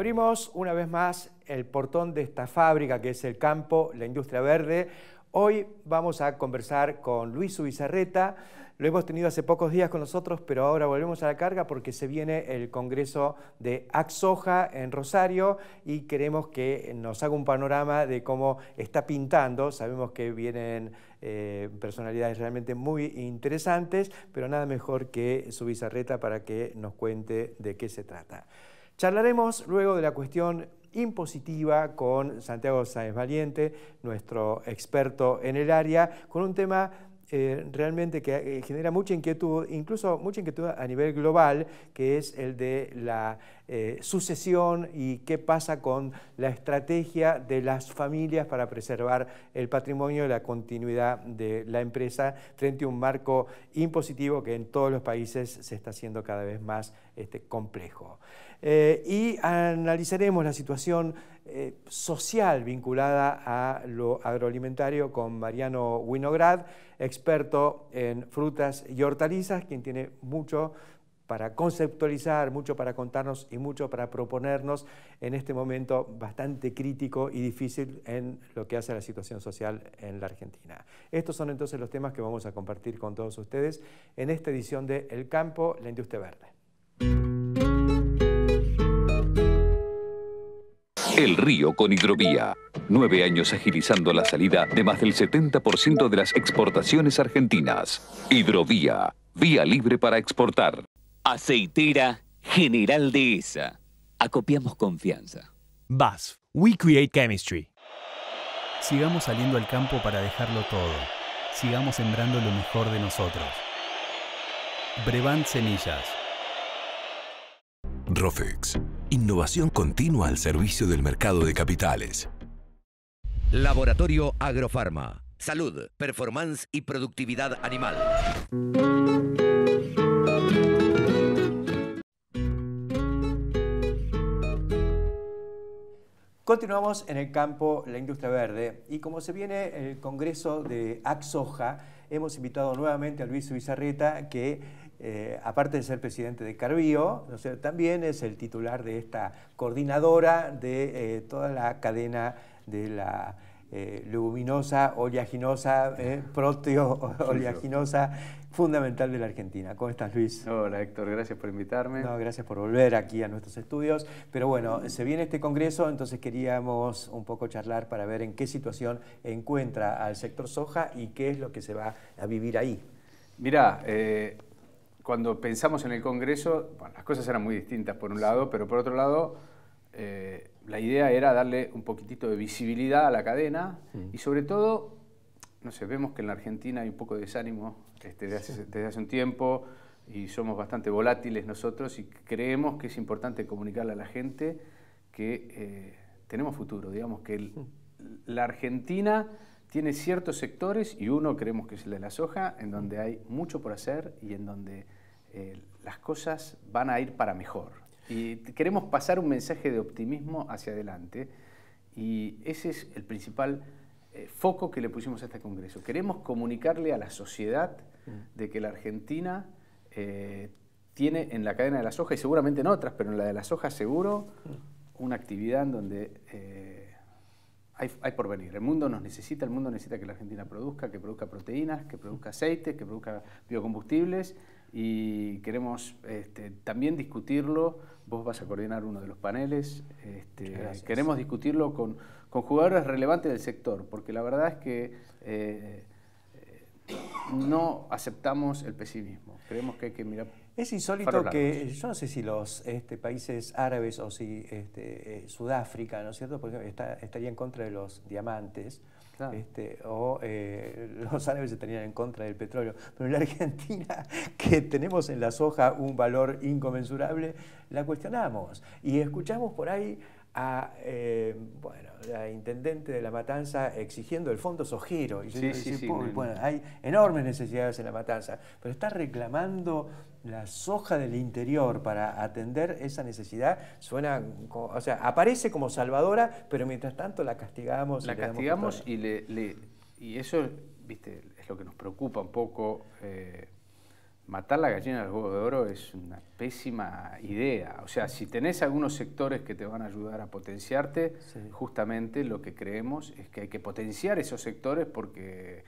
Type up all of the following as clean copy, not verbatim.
Abrimos una vez más el portón de esta fábrica que es el campo, la industria verde. Hoy vamos a conversar con Luis Zubizarreta. Lo hemos tenido hace pocos días con nosotros, pero ahora volvemos a la carga porque se viene el Congreso de AgSoja en Rosario y queremos que nos haga un panorama de cómo está pintando. Sabemos que vienen personalidades realmente muy interesantes, pero nada mejor que Zubizarreta para que nos cuente de qué se trata. Charlaremos luego de la cuestión impositiva con Santiago Sáenz Valiente, nuestro experto en el área, con un tema realmente que genera mucha inquietud, incluso mucha inquietud a nivel global, que es el de la sucesión y qué pasa con la estrategia de las familias para preservar el patrimonio y la continuidad de la empresa frente a un marco impositivo que en todos los países se está haciendo cada vez más complejo. Y analizaremos la situación social vinculada a lo agroalimentario con Mariano Winograd, experto en frutas y hortalizas, quien tiene mucho para conceptualizar, mucho para contarnos y mucho para proponernos en este momento bastante crítico y difícil en lo que hace a la situación social en la Argentina. Estos son entonces los temas que vamos a compartir con todos ustedes en esta edición de El Campo, la Industria Verde. El Río con Hidrovía. 9 años agilizando la salida de más del 70% de las exportaciones argentinas. Hidrovía, vía libre para exportar. Aceitera General Dehesa. Acopiamos confianza. BASF, We Create Chemistry. Sigamos saliendo al campo para dejarlo todo. Sigamos sembrando lo mejor de nosotros. Brevant Semillas. Rofex. Innovación continua al servicio del mercado de capitales. Laboratorio Agrofarma. Salud, performance y productividad animal. Continuamos en el campo, la industria verde, y como se viene el Congreso de AgSoja, hemos invitado nuevamente a Luis Zubizarreta, que aparte de ser presidente de Carbio, ¿no sé?, también es el titular de esta coordinadora de toda la cadena de la leguminosa, oleaginosa, proteo-oleaginosa fundamental de la Argentina. ¿Cómo estás, Luis? Hola, Héctor, gracias por invitarme. No, gracias por volver aquí a nuestros estudios. Pero bueno, se viene este congreso, entonces queríamos un poco charlar para ver en qué situación encuentra al sector soja y qué es lo que se va a vivir ahí. Mirá, cuando pensamos en el congreso, bueno, las cosas eran muy distintas por un lado, pero por otro lado, la idea era darle un poquitito de visibilidad a la cadena y sobre todo, no sé, vemos que en la Argentina hay un poco de desánimo desde hace un tiempo y somos bastante volátiles nosotros y creemos que es importante comunicarle a la gente que tenemos futuro, digamos que la Argentina tiene ciertos sectores y uno creemos que es el de la soja, en donde hay mucho por hacer y en donde las cosas van a ir para mejor. Y queremos pasar un mensaje de optimismo hacia adelante y ese es el principal foco que le pusimos a este congreso. Queremos comunicarle a la sociedad de que la Argentina tiene en la cadena de la soja y seguramente en otras, pero en la de la soja seguro, una actividad en donde hay por venir. El mundo nos necesita, el mundo necesita que la Argentina produzca, que produzca proteínas, que produzca aceite, que produzca biocombustibles y queremos también discutirlo. Vos vas a coordinar uno de los paneles. Queremos discutirlo con jugadores relevantes del sector, porque la verdad es que no aceptamos el pesimismo. Creemos que hay que mirar. Es insólito que, yo no sé si los países árabes o si Sudáfrica, ¿no es cierto?, porque estaría en contra de los diamantes, claro. Los árabes estarían en contra del petróleo, pero en la Argentina, que tenemos en la soja un valor inconmensurable, la cuestionamos y escuchamos por ahí a la intendente de La Matanza exigiendo el fondo sojero. Y bueno, hay enormes necesidades en La Matanza, pero está reclamando la soja del interior para atender esa necesidad. Suena, o sea, aparece como salvadora, pero mientras tanto la castigamos. La castigamos y eso, viste, es lo que nos preocupa un poco. matar la gallina del huevo de oro es una pésima idea. O sea, si tenés algunos sectores que te van a ayudar a potenciarte, justamente lo que creemos es que hay que potenciar esos sectores porque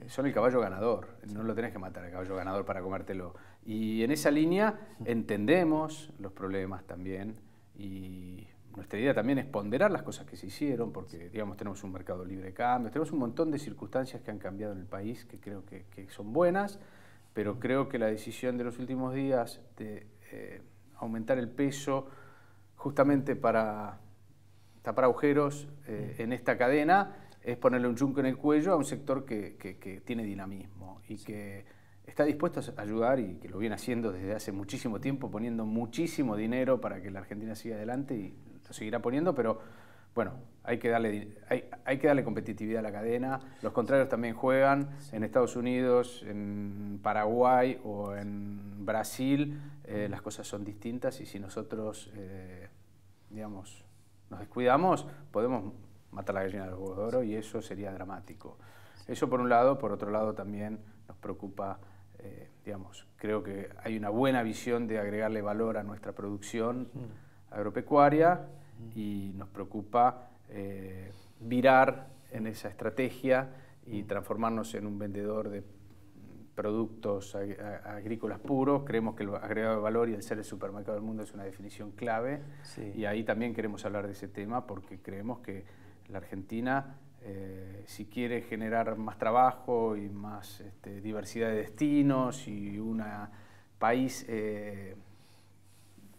son el caballo ganador. No lo tenés que matar al caballo ganador para comértelo. Y en esa línea entendemos los problemas también y nuestra idea también es ponderar las cosas que se hicieron porque, digamos, tenemos un mercado libre de cambios, tenemos un montón de circunstancias que han cambiado en el país que creo que son buenas, pero creo que la decisión de los últimos días de aumentar el peso justamente para tapar agujeros en esta cadena es ponerle un yunque en el cuello a un sector que tiene dinamismo y que está dispuesto a ayudar y que lo viene haciendo desde hace muchísimo tiempo, poniendo muchísimo dinero para que la Argentina siga adelante y lo seguirá poniendo, pero bueno, hay que darle competitividad a la cadena. Los contrarios también juegan en Estados Unidos, en Paraguay o en Brasil. Las cosas son distintas y si nosotros, digamos, nos descuidamos, podemos matar la gallina del huevo de oro y eso sería dramático. Eso por un lado. Por otro lado también nos preocupa, digamos, creo que hay una buena visión de agregarle valor a nuestra producción agropecuaria y nos preocupa virar en esa estrategia y transformarnos en un vendedor de productos agrícolas puros. Creemos que el agregado de valor y el ser el supermercado del mundo es una definición clave y ahí también queremos hablar de ese tema porque creemos que la Argentina, si quiere generar más trabajo y más diversidad de destinos y un país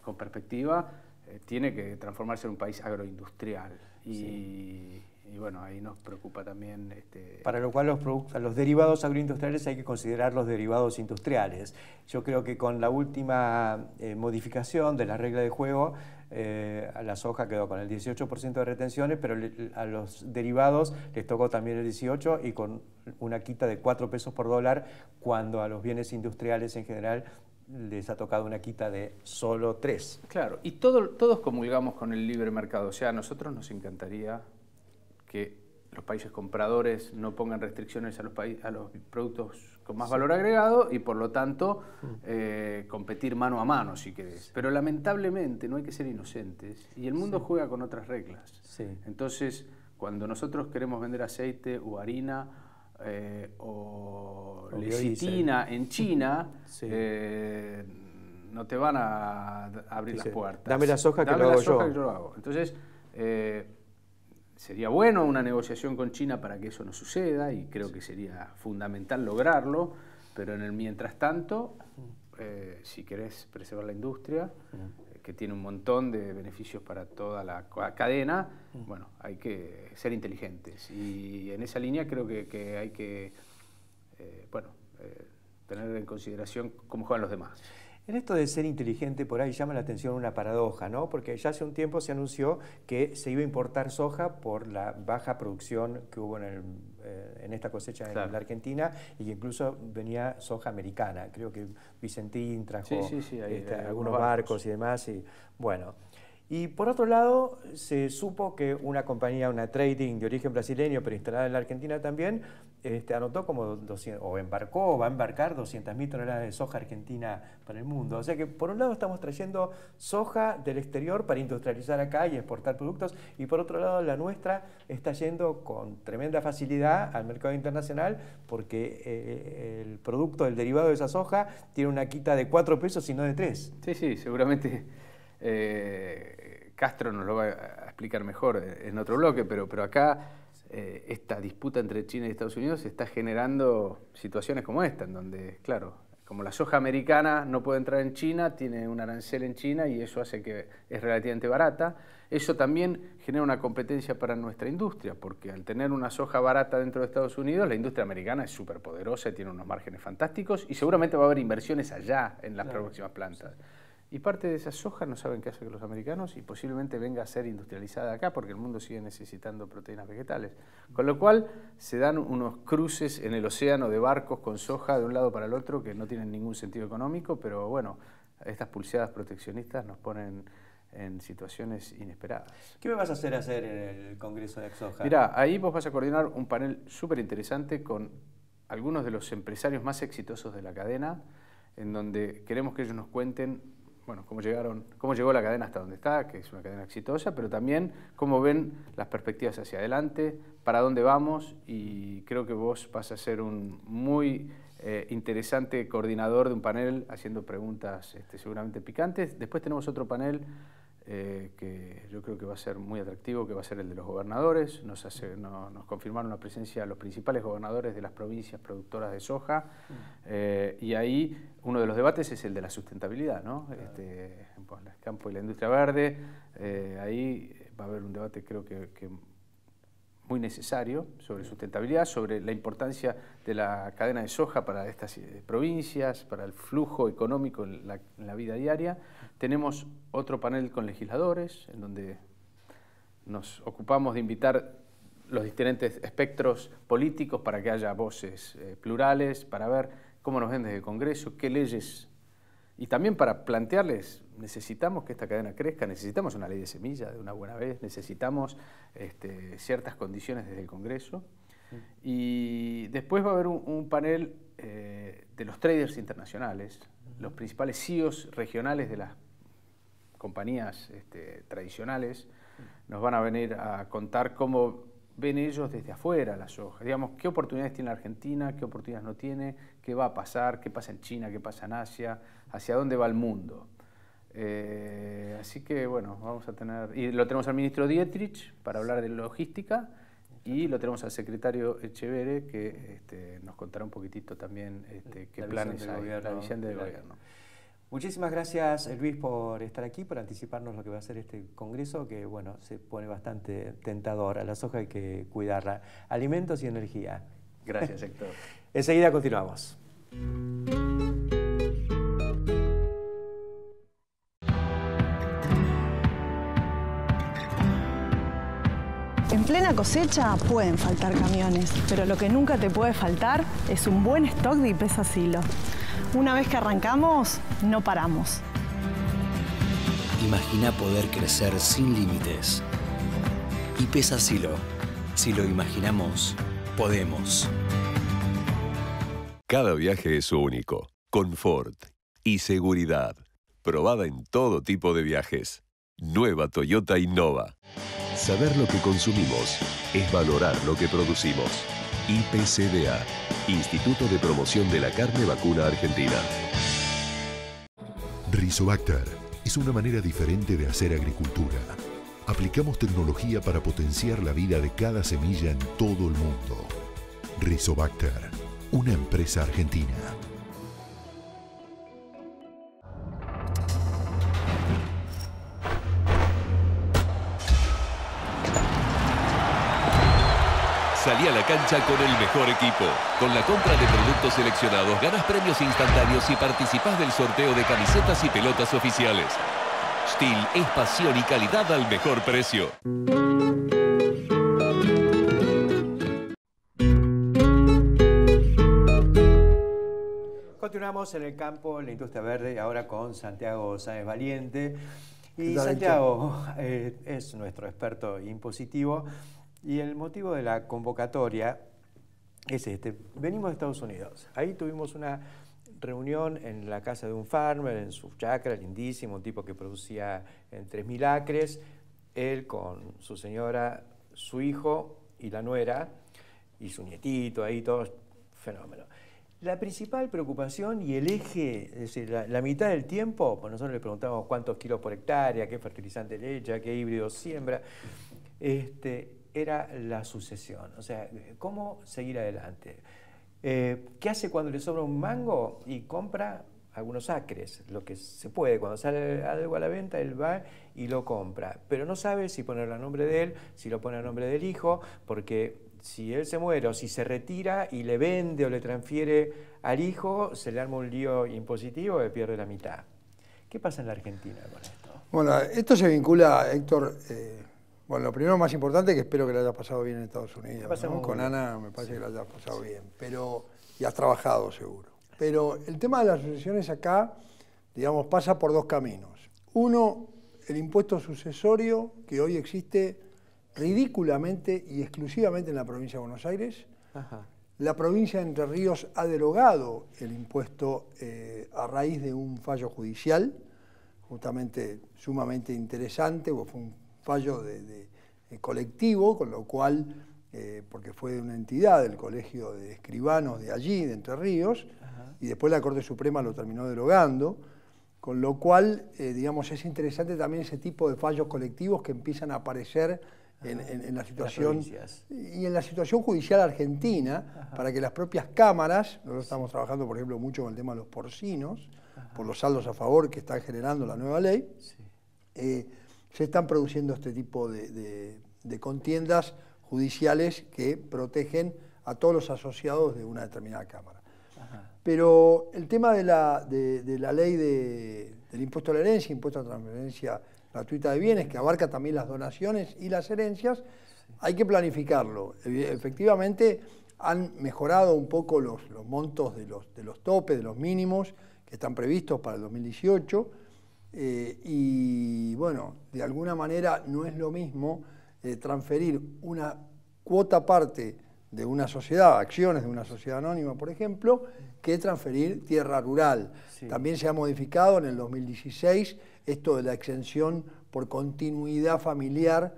con perspectiva, tiene que transformarse en un país agroindustrial y bueno, ahí nos preocupa también... Para lo cual los derivados agroindustriales hay que considerar los derivados industriales. Yo creo que con la última modificación de la regla de juego, a la soja quedó con el 18% de retenciones, pero a los derivados les tocó también el 18% y con una quita de 4 pesos por dólar, cuando a los bienes industriales en general les ha tocado una quita de solo 3. Claro, y todos comulgamos con el libre mercado. O sea, a nosotros nos encantaría que los países compradores no pongan restricciones a los productos con más valor agregado y por lo tanto competir mano a mano, si querés. Pero lamentablemente no hay que ser inocentes y el mundo juega con otras reglas. Entonces, cuando nosotros queremos vender aceite o harina o lecitina en China, no te van a abrir las puertas. Dame la soja que lo hago yo. Que yo lo hago. Entonces, sería bueno una negociación con China para que eso no suceda y creo que sería fundamental lograrlo, pero en el mientras tanto, si querés preservar la industria, que tiene un montón de beneficios para toda la cadena, bueno, hay que ser inteligentes y en esa línea creo que hay que tener en consideración cómo juegan los demás. En esto de ser inteligente, por ahí llama la atención una paradoja, ¿no? Porque ya hace un tiempo se anunció que se iba a importar soja por la baja producción que hubo en esta cosecha en la Argentina y que incluso venía soja americana. Creo que Vicentín trajo algunos barcos y demás. Y, bueno. Y por otro lado, se supo que una compañía, una trading de origen brasileño, pero instalada en la Argentina también, anotó como 200, o embarcó o va a embarcar 200.000 toneladas de soja argentina para el mundo. O sea que por un lado estamos trayendo soja del exterior para industrializar acá y exportar productos, y por otro lado la nuestra está yendo con tremenda facilidad al mercado internacional porque el producto, el derivado de esa soja, tiene una quita de 4 pesos y no de 3. Sí, seguramente Castro nos lo va a explicar mejor en otro bloque, pero acá esta disputa entre China y Estados Unidos está generando situaciones como esta, en donde, claro, como la soja americana no puede entrar en China, tiene un arancel en China y eso hace que es relativamente barata. Eso también genera una competencia para nuestra industria, porque al tener una soja barata dentro de Estados Unidos, la industria americana es súper poderosa y tiene unos márgenes fantásticos y seguramente va a haber inversiones allá en las próximas plantas. Y parte de esa soja no saben qué hacer los americanos y posiblemente venga a ser industrializada acá porque el mundo sigue necesitando proteínas vegetales. Con lo cual se dan unos cruces en el océano de barcos con soja de un lado para el otro que no tienen ningún sentido económico, pero bueno, estas pulseadas proteccionistas nos ponen en situaciones inesperadas. ¿Qué me vas a hacer en el Congreso de Exsoja? Mirá, ahí vos vas a coordinar un panel súper interesante con algunos de los empresarios más exitosos de la cadena en donde queremos que ellos nos cuenten, bueno, cómo llegó la cadena hasta donde está, que es una cadena exitosa, pero también cómo ven las perspectivas hacia adelante, para dónde vamos, y creo que vos vas a ser un muy interesante coordinador de un panel haciendo preguntas seguramente picantes. Después tenemos otro panel que yo creo que va a ser muy atractivo, que va a ser el de los gobernadores. Nos confirmaron la presencia de los principales gobernadores de las provincias productoras de soja, y ahí uno de los debates es el de la sustentabilidad, ¿no? El campo y la industria verde, ahí va a haber un debate creo que muy necesario sobre sustentabilidad, sobre la importancia de la cadena de soja para estas provincias, para el flujo económico en la vida diaria. Tenemos otro panel con legisladores, en donde nos ocupamos de invitar los diferentes espectros políticos para que haya voces plurales, para ver cómo nos ven desde el Congreso, qué leyes, y también para plantearles, necesitamos que esta cadena crezca, necesitamos una ley de semilla de una buena vez, necesitamos ciertas condiciones desde el Congreso. Y después va a haber un panel de los traders internacionales, los principales CEOs regionales de las compañías tradicionales, nos van a venir a contar cómo ven ellos desde afuera la soja. Digamos, qué oportunidades tiene la Argentina, qué oportunidades no tiene, qué va a pasar, qué pasa en China, qué pasa en Asia, hacia dónde va el mundo. Así que, bueno, vamos a tener... Y lo tenemos al ministro Dietrich para hablar de logística, y lo tenemos al secretario Echeverre, que nos contará un poquitito también qué planes hay, la visión del gobierno. Muchísimas gracias, Luis, por estar aquí, por anticiparnos lo que va a ser este congreso, que bueno, se pone bastante tentador. A la soja hay que cuidarla. Alimentos y energía. Gracias, Héctor. Enseguida continuamos. En plena cosecha pueden faltar camiones, pero lo que nunca te puede faltar es un buen stock de IPESA Silo. Una vez que arrancamos, no paramos. Imagina poder crecer sin límites. IPESA Silo. Si lo imaginamos, podemos. Cada viaje es único, confort y seguridad. Probada en todo tipo de viajes. Nueva Toyota Innova. Saber lo que consumimos es valorar lo que producimos. IPCBA, Instituto de Promoción de la Carne Vacuna Argentina. Rizobacter es una manera diferente de hacer agricultura. Aplicamos tecnología para potenciar la vida de cada semilla en todo el mundo. Rizobacter, una empresa argentina. Salí a la cancha con el mejor equipo. Con la compra de productos seleccionados ganas premios instantáneos y participás del sorteo de camisetas y pelotas oficiales. Stihl es pasión y calidad al mejor precio. Continuamos en el campo, en la industria verde, ahora con Santiago Sáenz Valiente. Y Santiago es nuestro experto impositivo. Y el motivo de la convocatoria es venimos de Estados Unidos. Ahí tuvimos una reunión en la casa de un farmer, en su chacra, lindísimo, un tipo que producía en 3.000 acres, él con su señora, su hijo y la nuera, y su nietito, ahí todo fenómeno. La principal preocupación y el eje, es decir, la mitad del tiempo, pues nosotros le preguntamos cuántos kilos por hectárea, qué fertilizante le echa, qué híbrido siembra, era la sucesión, o sea, cómo seguir adelante. ¿Qué hace cuando le sobra un mango? Y compra algunos acres, lo que se puede. Cuando sale algo a la venta, él va y lo compra, pero no sabe si ponerlo a nombre de él, si lo pone a nombre del hijo, porque si él se muere o si se retira y le vende o le transfiere al hijo, se le arma un lío impositivo y pierde la mitad. ¿Qué pasa en la Argentina con esto? Bueno, esto se vincula, Héctor, bueno, lo primero más importante es que espero que lo hayas pasado bien en Estados Unidos, ¿no? Con Ana me parece que lo hayas pasado bien, pero, y has trabajado seguro. Pero el tema de las sucesiones acá, digamos, pasa por dos caminos. Uno, el impuesto sucesorio, que hoy existe ridículamente y exclusivamente en la provincia de Buenos Aires. Ajá. La provincia de Entre Ríos ha derogado el impuesto a raíz de un fallo judicial, justamente sumamente interesante, fue un fallo de colectivo, con lo cual, porque fue de una entidad del Colegio de Escribanos de allí, de Entre Ríos, y después la Corte Suprema lo terminó derogando, con lo cual, digamos, es interesante también ese tipo de fallos colectivos que empiezan a aparecer en la situación y en la situación judicial argentina, para que las propias cámaras, nosotros estamos trabajando, por ejemplo, mucho con el tema de los porcinos, por los saldos a favor que está generando la nueva ley, se están produciendo este tipo de contiendas judiciales que protegen a todos los asociados de una determinada cámara. Pero el tema de la ley del impuesto a la herencia, impuesto a transferencia gratuita de bienes, que abarca también las donaciones y las herencias, hay que planificarlo. Efectivamente, han mejorado un poco los montos de los topes, de los mínimos que están previstos para el 2018, y bueno, de alguna manera no es lo mismo transferir una cuota parte de una sociedad, acciones de una sociedad anónima, por ejemplo, que transferir tierra rural. También se ha modificado en el 2016 esto de la exención por continuidad familiar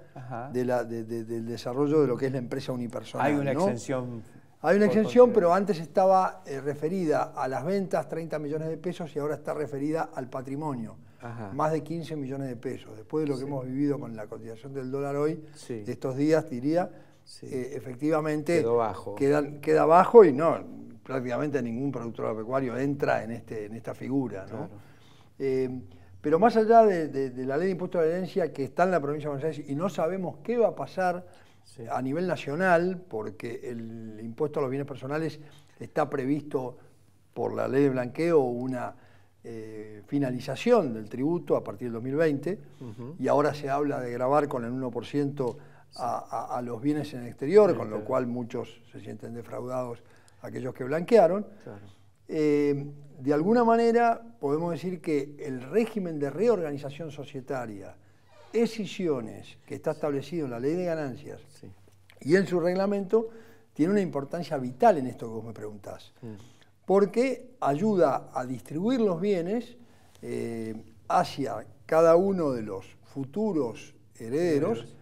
del desarrollo de lo que es la empresa unipersonal. Hay una exención. Hay una exención, pero antes estaba referida a las ventas, 30 millones de pesos, y ahora está referida al patrimonio, más de 15 millones de pesos. Después de lo que hemos vivido con la cotización del dólar hoy, de estos días, diría, efectivamente queda bajo y no, prácticamente ningún productor agropecuario entra en esta figura, ¿no? Pero más allá de la ley de impuesto a la herencia que está en la provincia de Buenos Aires y no sabemos qué va a pasar a nivel nacional, porque el impuesto a los bienes personales está previsto por la ley de blanqueo una finalización del tributo a partir del 2020, y ahora se habla de gravar con el 1% a los bienes en el exterior, con lo cual muchos se sienten defraudados, aquellos que blanquearon. De alguna manera podemos decir que el régimen de reorganización societaria, escisiones, que está establecido en la ley de ganancias y en su reglamento, tiene una importancia vital en esto que vos me preguntás, porque ayuda a distribuir los bienes hacia cada uno de los futuros herederos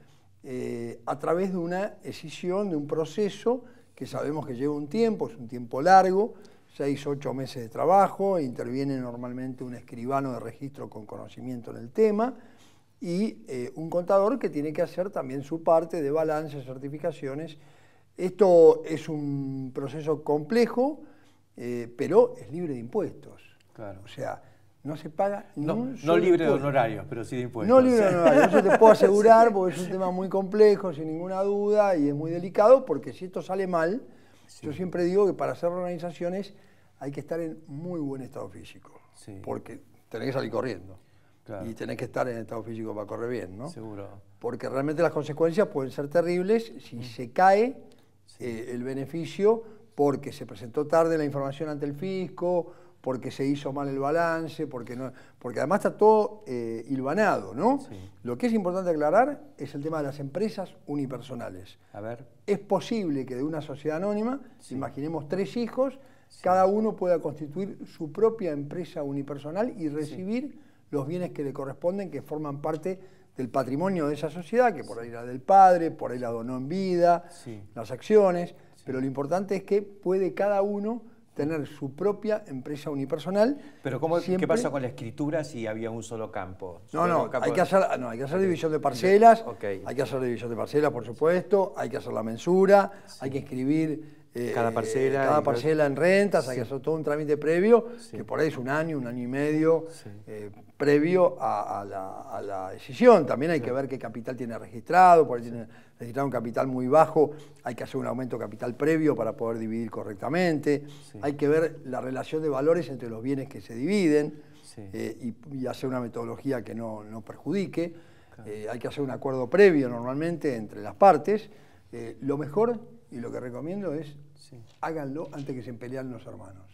a través de una escisión, de un proceso que sabemos que lleva un tiempo, es un tiempo largo, 6 u 8 meses de trabajo, interviene normalmente un escribano de registro con conocimiento en el tema y un contador que tiene que hacer también su parte de balances, certificaciones. Esto es un proceso complejo, pero es libre de impuestos. O sea, no se paga no libre de honorarios, pero sí de impuestos. No libre de honorarios, eso te puedo asegurar, porque es un tema muy complejo, sin ninguna duda, y es muy delicado, porque si esto sale mal, yo siempre digo que para hacer organizaciones hay que estar en muy buen estado físico, porque tenés que salir corriendo, y tenés que estar en estado físico para correr bien, ¿no? Seguro. Porque realmente las consecuencias pueden ser terribles si se cae el beneficio porque se presentó tarde la información ante el fisco, porque se hizo mal el balance, porque además está todo hilvanado, ¿no? Lo que es importante aclarar es el tema de las empresas unipersonales. A ver. Es posible que de una sociedad anónima, imaginemos 3 hijos, cada uno pueda constituir su propia empresa unipersonal y recibir los bienes que le corresponden, que forman parte del patrimonio de esa sociedad, que por ahí era del padre, por ahí la donó en vida, las acciones, pero lo importante es que puede cada uno tener su propia empresa unipersonal. Pero ¿qué pasa con la escritura si había un solo campo? Hay que hacer división de parcelas, hay que hacer división de parcelas, por supuesto, hay que hacer la mensura, hay que escribir cada parcela en rentas, hay que hacer todo un trámite previo, que por ahí es un año y medio previo a la decisión. También hay que ver qué capital tiene registrado, por ahí tiene registrado un capital muy bajo, hay que hacer un aumento de capital previo para poder dividir correctamente, hay que ver la relación de valores entre los bienes que se dividen y hacer una metodología que no perjudique, hay que hacer un acuerdo previo normalmente entre las partes. Lo mejor y lo que recomiendo es háganlo antes que se peleen los hermanos.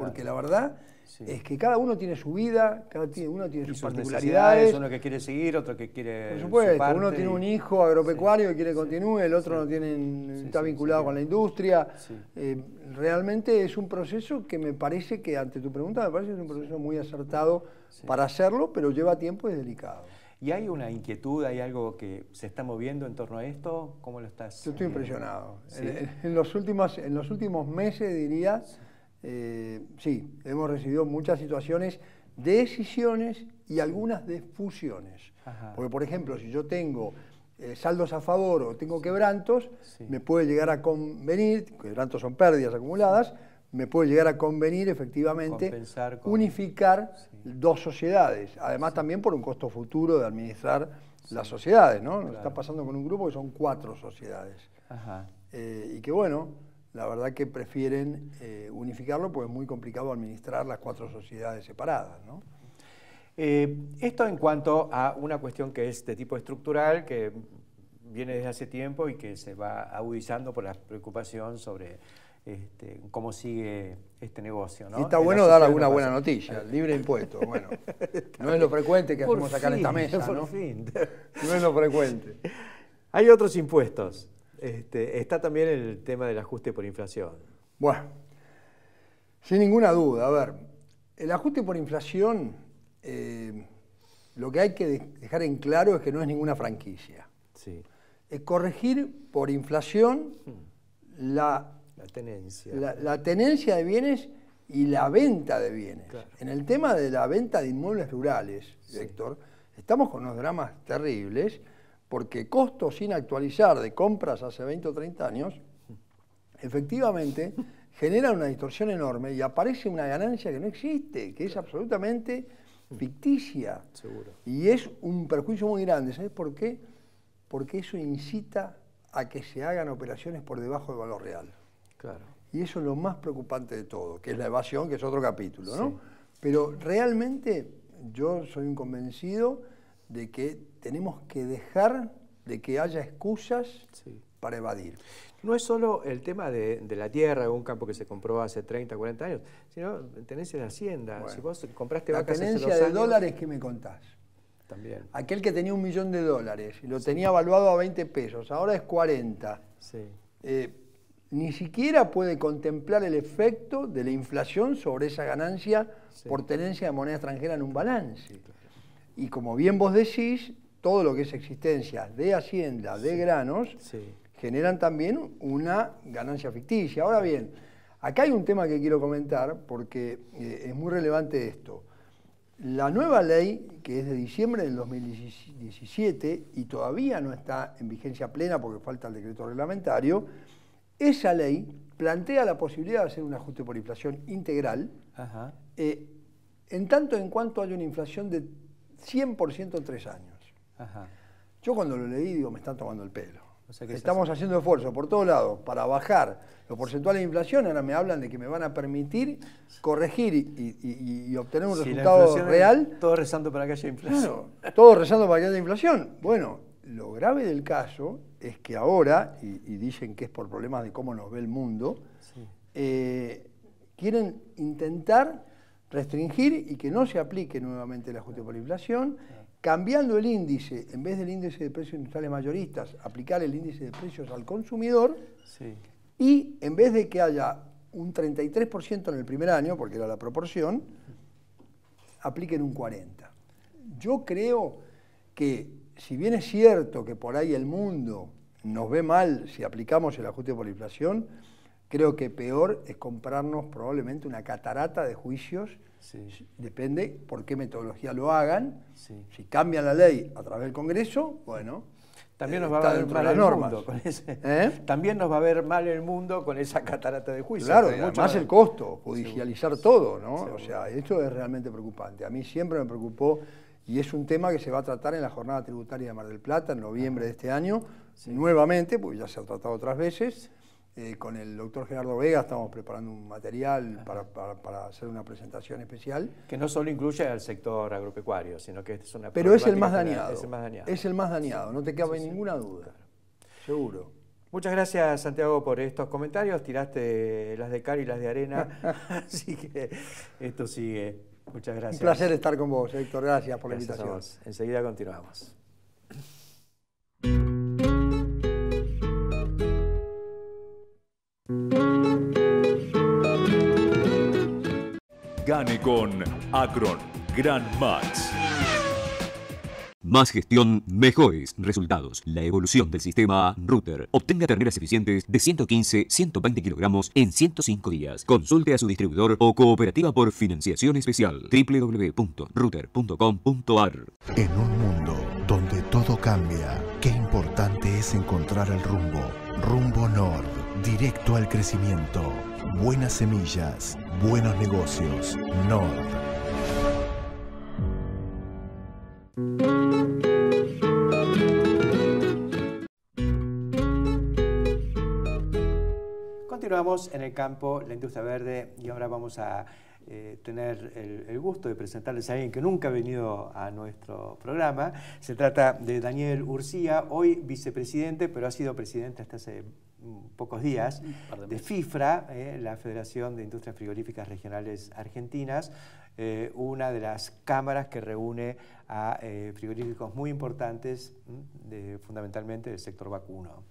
porque la verdad es que cada uno tiene su vida, uno tiene sus particularidades. Uno que quiere seguir, otro que quiere. Por supuesto, uno tiene un hijo agropecuario que quiere que continúe, el otro no tiene, está vinculado con la industria. Realmente es un proceso que me parece que, ante tu pregunta, me parece que es un proceso muy acertado para hacerlo, pero lleva tiempo y es delicado. ¿Y hay una inquietud, hay algo que se está moviendo en torno a esto? ¿Cómo lo estás? Yo estoy impresionado. ¿Sí? En los últimos meses, diría, sí, hemos recibido muchas situaciones de decisiones y algunas de fusiones. Porque, por ejemplo, si yo tengo saldos a favor o tengo quebrantos, me puede llegar a convenir, quebrantos son pérdidas acumuladas, me puede llegar a convenir efectivamente unificar dos sociedades. Además también por un costo futuro de administrar las sociedades, ¿no? Nos está pasando con un grupo que son 4 sociedades. Y que bueno, la verdad que prefieren unificarlo porque es muy complicado administrar las 4 sociedades separadas, ¿no? Esto en cuanto a una cuestión que es de tipo estructural, que viene desde hace tiempo y que se va agudizando por la preocupación sobre cómo sigue este negocio, ¿no? Y está bueno dar alguna buena noticia, libre de impuestos. Bueno, no es lo frecuente que hacemos acá en esta mesa, ¿no? Por fin. No es lo frecuente. Hay otros impuestos. Está también el tema del ajuste por inflación. Bueno, sin ninguna duda. A ver, el ajuste por inflación, lo que hay que dejar en claro es que no es ninguna franquicia. Es corregir por inflación la tenencia de bienes y la venta de bienes. En el tema de la venta de inmuebles rurales, Héctor, estamos con unos dramas terribles porque costos sin actualizar de compras hace 20 o 30 años, efectivamente, generan una distorsión enorme y aparece una ganancia que no existe, que es absolutamente ficticia. Y es un perjuicio muy grande. ¿Sabes por qué? Porque eso incita a que se hagan operaciones por debajo del valor real. Y eso es lo más preocupante de todo, que es la evasión, que es otro capítulo, ¿no? Pero realmente yo soy un convencido de que tenemos que dejar de que haya excusas para evadir. No es solo el tema de la tierra, de un campo que se compró hace 30, 40 años, sino tenencia de hacienda. Bueno, si vos compraste vacas hace 2 años... La tenencia de dólares, ¿qué me contás? También. Aquel que tenía $1 millón y lo tenía evaluado a 20 pesos, ahora es 40. Ni siquiera puede contemplar el efecto de la inflación sobre esa ganancia por tenencia de moneda extranjera en un balance. Y como bien vos decís, todo lo que es existencia de hacienda, de granos, generan también una ganancia ficticia. Ahora bien, acá hay un tema que quiero comentar porque es muy relevante esto. La nueva ley, que es de diciembre del 2017 y todavía no está en vigencia plena porque falta el decreto reglamentario, esa ley plantea la posibilidad de hacer un ajuste por inflación integral, en tanto en cuanto haya una inflación de 100% en 3 años. Yo cuando lo leí digo, me están tomando el pelo. O sea que estamos haciendo esfuerzos por todos lados para bajar los porcentuales de inflación, ahora me hablan de que me van a permitir corregir y obtener un resultado real. Todos rezando para que haya inflación. Claro, todos rezando para que haya inflación. Bueno, lo grave del caso es que ahora, y dicen que es por problemas de cómo nos ve el mundo, quieren intentar restringir y que no se aplique nuevamente el ajuste por inflación, cambiando el índice, en vez del índice de precios industriales mayoristas, aplicar el índice de precios al consumidor, y en vez de que haya un 33% en el primer año, porque era la proporción, apliquen un 40%. Yo creo que, si bien es cierto que por ahí el mundo nos ve mal si aplicamos el ajuste por inflación, creo que peor es comprarnos probablemente una catarata de juicios. Depende por qué metodología lo hagan. Si cambian la ley a través del Congreso, bueno, también nos va a ver mal el mundo con ese. También nos va a ver mal el mundo con esa catarata de juicios. Claro, además el costo, judicializar todo, ¿no? O sea, esto es realmente preocupante. A mí siempre me preocupó, y es un tema que se va a tratar en la jornada tributaria de Mar del Plata en noviembre de este año, nuevamente, porque ya se ha tratado otras veces. Con el doctor Gerardo Vega estamos preparando un material para hacer una presentación especial. Que no solo incluye al sector agropecuario, sino que es una... Pero es el más dañado. Es el más dañado, no te cabe ninguna duda. Seguro. Muchas gracias, Santiago, por estos comentarios. Tiraste las de cal y las de arena, así que esto sigue. Muchas gracias. Un placer estar con vos, Héctor. Gracias por la invitación. A vos. Enseguida continuamos. Gane con Acron Gran Max. Más gestión, mejores resultados. La evolución del sistema Router. Obtenga terneras eficientes de 115-120 kilogramos en 105 días. Consulte a su distribuidor o cooperativa por financiación especial. www.router.com.ar. En un mundo donde todo cambia, qué importante es encontrar el rumbo. Rumbo Nord. Directo al crecimiento. Buenas semillas. Buenos negocios. Nord. Continuamos en el campo, la industria verde, y ahora vamos a tener el gusto de presentarles a alguien que nunca ha venido a nuestro programa. Se trata de Daniel Urcía, hoy vicepresidente, pero ha sido presidente hasta hace pocos días, de FIFRA, la Federación de Industrias Frigoríficas Regionales Argentinas, una de las cámaras que reúne a frigoríficos muy importantes, fundamentalmente del sector vacuno.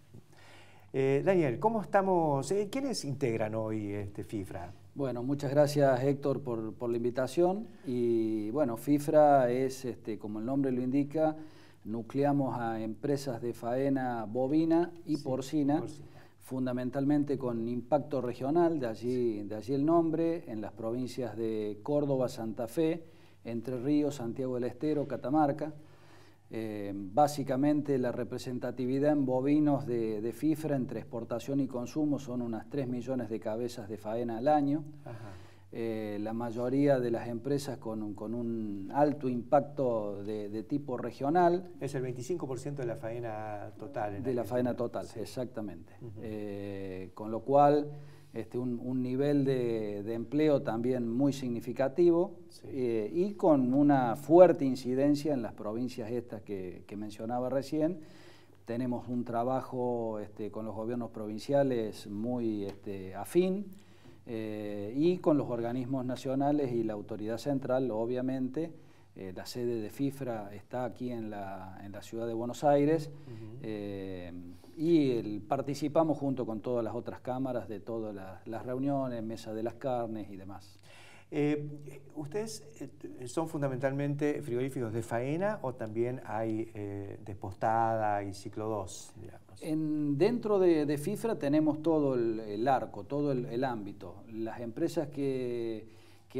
Daniel, ¿cómo estamos? ¿Quiénes integran hoy FIFRA? Bueno, muchas gracias, Héctor, por la invitación. Y bueno, FIFRA es, como el nombre lo indica, nucleamos a empresas de faena bovina y porcina, fundamentalmente con impacto regional, de allí el nombre, en las provincias de Córdoba, Santa Fe, Entre Ríos, Santiago del Estero, Catamarca. Básicamente la representatividad en bovinos de FIFRA entre exportación y consumo son unas 3 millones de cabezas de faena al año. La mayoría de las empresas con un alto impacto de tipo regional. Es el 25% de la faena total. De la faena total, sí. Exactamente. Con lo cual un nivel de empleo también muy significativo, sí. Y con una fuerte incidencia en las provincias estas que mencionaba recién. Tenemos un trabajo con los gobiernos provinciales muy afín, y con los organismos nacionales y la autoridad central, obviamente. La sede de FIFRA está aquí en la ciudad de Buenos Aires, y participamos junto con todas las otras cámaras de todas las reuniones, mesa de las carnes y demás. ¿Ustedes son fundamentalmente frigoríficos de faena o también hay despostada y ciclo 2, digamos? Dentro de FIFRA tenemos todo el arco, todo el ámbito. Las empresas que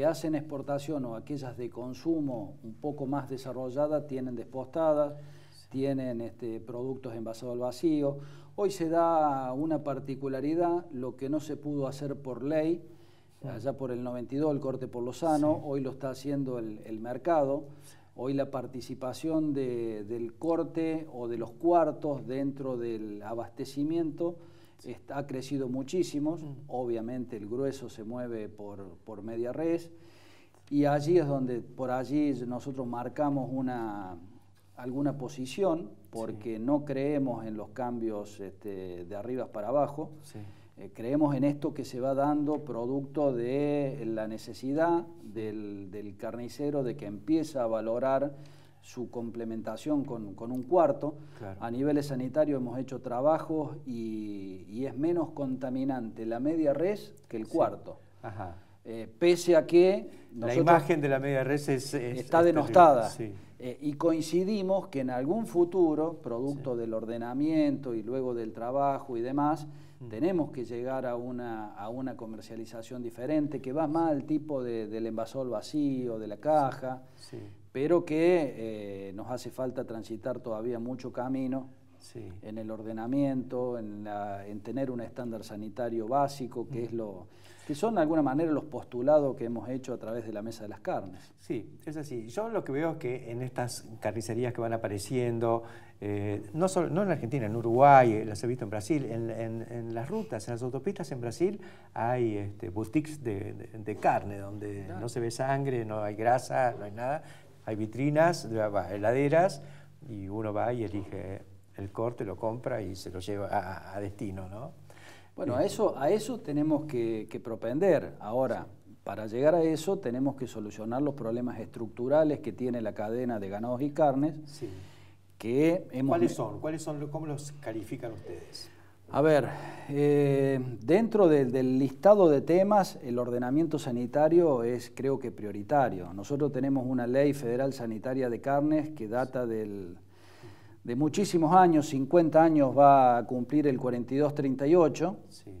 hacen exportación o aquellas de consumo un poco más desarrolladas tienen despostadas, tienen productos envasados al vacío. Hoy se da una particularidad, lo que no se pudo hacer por ley, allá por el 92, el corte por lo sano, sí. Hoy lo está haciendo el mercado. Hoy la participación del corte o de los cuartos dentro del abastecimiento ha crecido muchísimo. Obviamente el grueso se mueve por media res, y allí es donde por allí nosotros marcamos alguna posición, porque sí. No creemos en los cambios de arriba para abajo. Sí. Creemos en esto que se va dando producto de la necesidad del carnicero de que empieza a valorar su complementación con un cuarto. Claro. A niveles sanitarios hemos hecho trabajos y es menos contaminante la media res que el cuarto. Ajá. Pese a que la imagen de la media res está denostada. Sí. Y coincidimos que en algún futuro, producto sí. del ordenamiento y luego del trabajo y demás, tenemos que llegar a una comercialización diferente, que va más al tipo del envasado al vacío, de la caja, sí. Pero que nos hace falta transitar todavía mucho camino, sí. En el ordenamiento, en tener un estándar sanitario básico, que que son de alguna manera los postulados que hemos hecho a través de la mesa de las carnes. Sí, es así. Yo lo que veo es que en estas carnicerías que van apareciendo, no en Argentina, en Uruguay, las he visto en Brasil, en las rutas, en las autopistas en Brasil, hay boutiques de carne, donde no se ve sangre, no hay grasa, no hay nada. Hay vitrinas, heladeras, y uno va y elige el corte, lo compra y se lo lleva a destino, ¿no? Bueno, a eso tenemos que propender. Ahora, para llegar a eso tenemos que solucionar los problemas estructurales que tiene la cadena de ganados y carnes. Sí. ¿Cuáles son? ¿Cómo los califican ustedes? A ver, dentro del listado de temas, el ordenamiento sanitario es, creo que, prioritario. Nosotros tenemos una ley federal sanitaria de carnes que data de muchísimos años, 50 años va a cumplir el 4238, sí.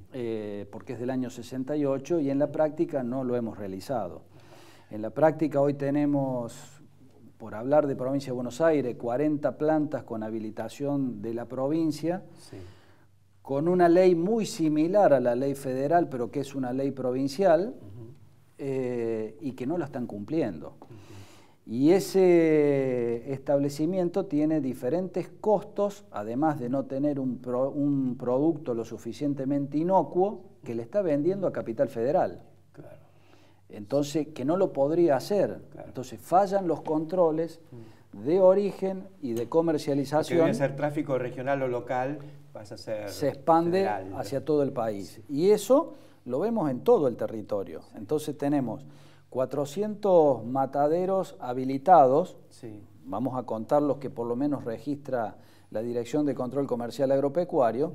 Porque es del año 68, y en la práctica no lo hemos realizado. En la práctica hoy tenemos, por hablar de provincia de Buenos Aires, 40 plantas con habilitación de la provincia, sí, con una ley muy similar a la ley federal, pero que es una ley provincial, y que no la están cumpliendo. Y ese establecimiento tiene diferentes costos, además de no tener un producto lo suficientemente inocuo, que le está vendiendo a Capital Federal. Claro. Entonces, que no lo podría hacer. Claro. Entonces, fallan los controles de origen y de comercialización. Que debe ser tráfico regional o local, pasa a ser se expande federal, hacia todo el país. Sí. Y eso lo vemos en todo el territorio. Sí. Entonces, tenemos 400 mataderos habilitados, sí, vamos a contar los que por lo menos registra la Dirección de Control Comercial Agropecuario,